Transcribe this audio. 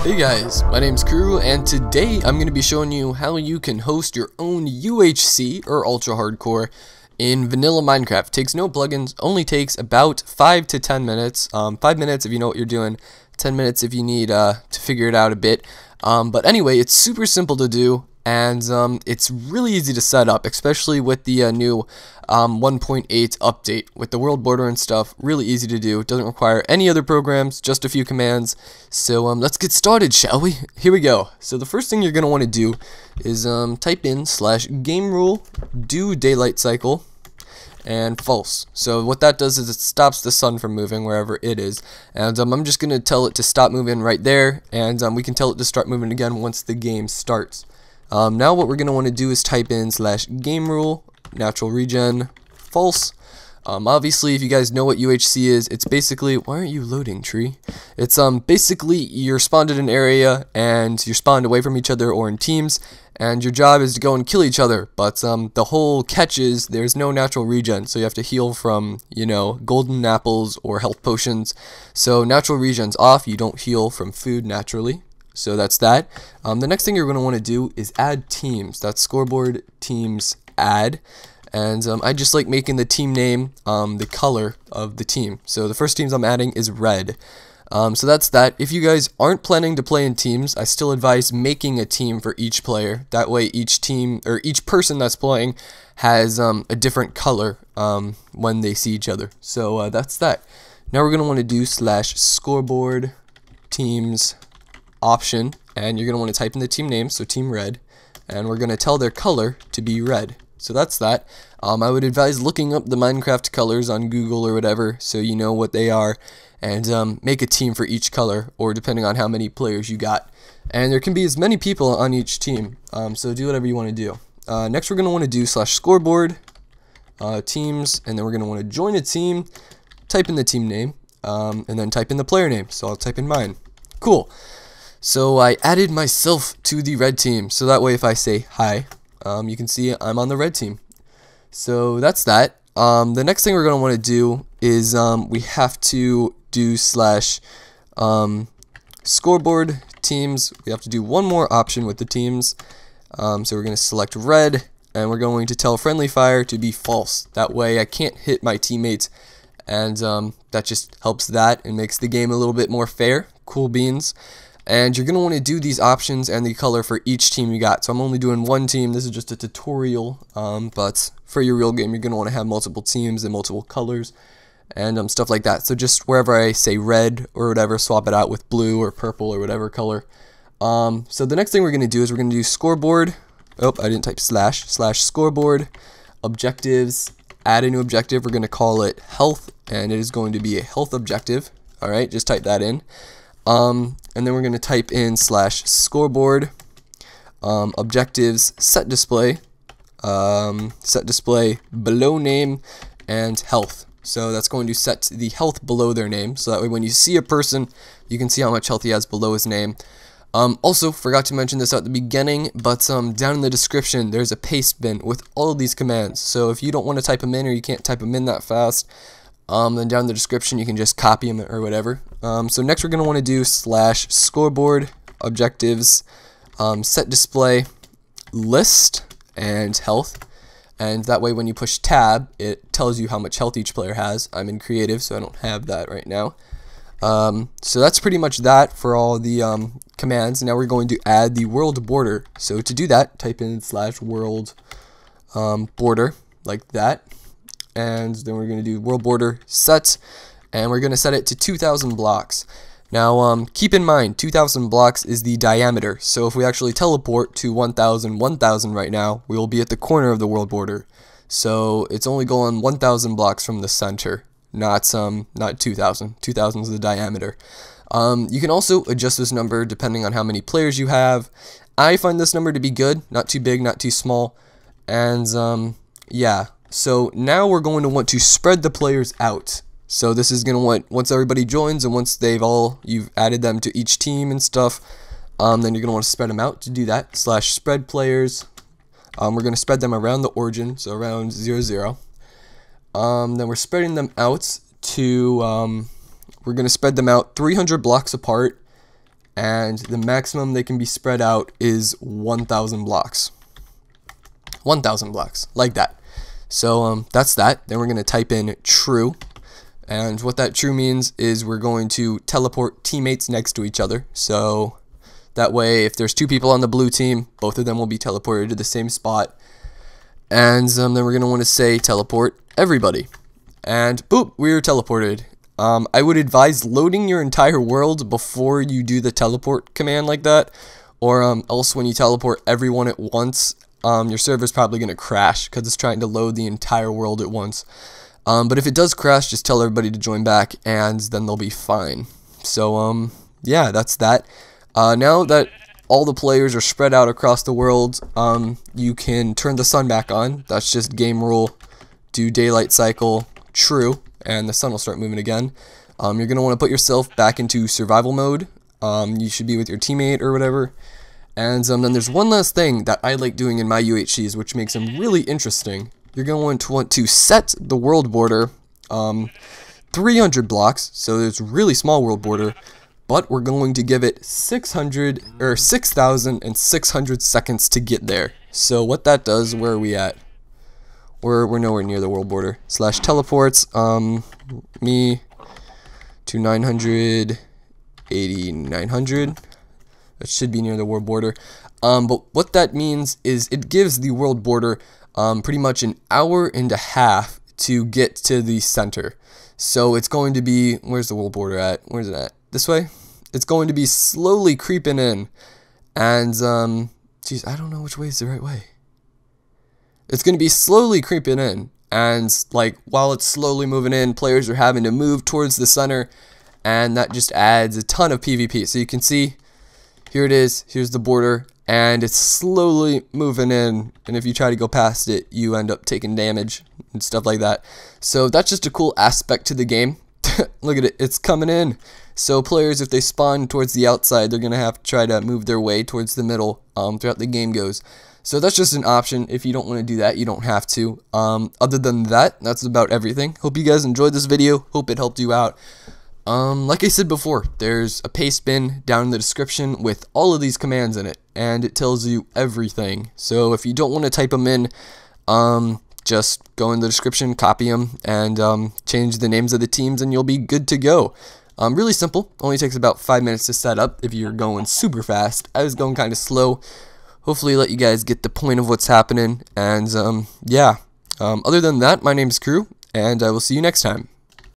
Hey guys, my name's Crew, and today I'm going to be showing you how you can host your own UHC, or Ultra Hardcore, in vanilla Minecraft. Takes no plugins, only takes about 5 to 10 minutes. 5 minutes if you know what you're doing, 10 minutes if you need to figure it out a bit. But anyway, it's super simple to do, and it's really easy to set up, especially with the new 1.8 update with the world border and stuff. Really easy to do. It doesn't require any other programs, just a few commands. So let's get started, shall we? Here we go. So the first thing you're going to want to do is type in /game rule do daylight cycle and false. So what that does is it stops the sun from moving wherever it is, and I'm just going to tell it to stop moving right there, and we can tell it to start moving again once the game starts. Now what we're going to want to do is type in /game rule natural regen false. Obviously, if you guys know what UHC is, it's basically, why aren't you loading, tree? It's basically you're spawned in an area and you're spawned away from each other or in teams, and your job is to go and kill each other. But the whole catch is there's no natural regen, so you have to heal from, you know, golden apples or health potions. So natural regen's off. You don't heal from food naturally. So that's that. The next thing you're going to want to do is add teams. That's scoreboard teams add. And I just like making the team name the color of the team. So the first teams I'm adding is red. So that's that. If you guys aren't planning to play in teams, I still advise making a team for each player. That way each team, or each person that's playing, has a different color when they see each other. So that's that. Now we're going to want to do /scoreboard teams option, and you're going to want to type in the team name, so team red, and we're going to tell their color to be red. So that's that. I would advise looking up the Minecraft colors on Google or whatever, so you know what they are, and make a team for each color, or depending on how many players you got. And there can be as many people on each team, so do whatever you want to do. Next we're going to want to do /scoreboard teams, and then we're going to want to join a team, type in the team name, and then type in the player name. So I'll type in mine. Cool. So I added myself to the red team, so that way if I say hi, you can see I'm on the red team. So that's that. The next thing we're going to want to do is we have to do /scoreboard teams. We have to do one more option with the teams. So we're going to select red, and we're going to tell friendly fire to be false. That way I can't hit my teammates, and that just helps that and makes the game a little bit more fair. Cool beans. And you're going to want to do these options and the color for each team you got. So I'm only doing one team. This is just a tutorial, but for your real game, you're going to want to have multiple teams and multiple colors and stuff like that. So just wherever I say red or whatever, swap it out with blue or purple or whatever color. So the next thing we're going to do is we're going to do scoreboard. Oh, I didn't type /scoreboard objectives. Add a new objective. We're going to call it health, and it is going to be a health objective. All right, just type that in. And then we're going to type in /scoreboard objectives set display below name and health. So that's going to set the health below their name, so that way when you see a person, you can see how much health he has below his name. Also, forgot to mention this at the beginning, but down in the description there's a paste bin with all of these commands. So if you don't want to type them in, or you can't type them in that fast, then down in the description you can just copy them or whatever. So next we're going to want to do /scoreboard objectives set display list and health, and that way when you push tab it tells you how much health each player has. I'm in creative, so I don't have that right now. So that's pretty much that for all the commands. Now we're going to add the world border. So to do that, type in /world border like that. And then we're going to do world border set, and we're going to set it to 2,000 blocks. Now keep in mind 2,000 blocks is the diameter, so if we actually teleport to 1,000 right now, we will be at the corner of the world border. So it's only going 1,000 blocks from the center, not 2,000. 2,000 is the diameter. You can also adjust this number depending on how many players you have. I find this number to be good, not too big, not too small, and yeah. So now we're going to want to spread the players out. So this is going to want, once everybody joins and once you've added them to each team and stuff, then you're going to want to spread them out. To do that, /spread players, we're going to spread them around the origin, so around 0, 0. Then we're spreading them out to, we're going to spread them out 300 blocks apart and the maximum they can be spread out is 1,000 blocks. 1,000 blocks, like that. So that's that. Then we're going to type in true, and what that true means is we're going to teleport teammates next to each other. So that way, if there's 2 people on the blue team, both of them will be teleported to the same spot. And then we're going to want to say teleport everybody. And boop, we're teleported. I would advise loading your entire world before you do the teleport command like that, or else when you teleport everyone at once, your server's probably going to crash because it's trying to load the entire world at once. But if it does crash, just tell everybody to join back, and then they'll be fine. So yeah, that's that. Now that all the players are spread out across the world, you can turn the sun back on. That's just game rule. Do daylight cycle true, and the sun will start moving again. You're going to want to put yourself back into survival mode. You should be with your teammate or whatever. And then there's one last thing that I like doing in my UHCs, which makes them really interesting. You're going to want to set the world border 300 blocks, so there's a really small world border, but we're going to give it 6,600 seconds to get there. So what that does, where are we at? We're nowhere near the world border. Slash teleports me to 900. That should be near the world border. But what that means is it gives the world border pretty much an hour and a half to get to the center. So it's going to be, where's the world border at? Where's it at? This way? It's going to be slowly creeping in. And, geez, I don't know which way is the right way. It's going to be slowly creeping in. And, like, while it's slowly moving in, players are having to move towards the center. And that just adds a ton of PvP. So you can see, here it is. Here's the border. And it's slowly moving in. And if you try to go past it, you end up taking damage and stuff like that. So that's just a cool aspect to the game. Look at it. It's coming in. So players, if they spawn towards the outside, they're going to have to try to move their way towards the middle throughout the game goes. So that's just an option. If you don't want to do that, you don't have to. Other than that, that's about everything. Hope you guys enjoyed this video. Hope it helped you out. Like I said before, there's a paste bin down in the description with all of these commands in it, and it tells you everything. So if you don't want to type them in, just go in the description, copy them, and change the names of the teams, and you'll be good to go. Really simple. Only takes about 5 minutes to set up if you're going super fast. I was going kind of slow. Hopefully let you guys get the point of what's happening. And yeah, other than that, my name's Crew, and I will see you next time.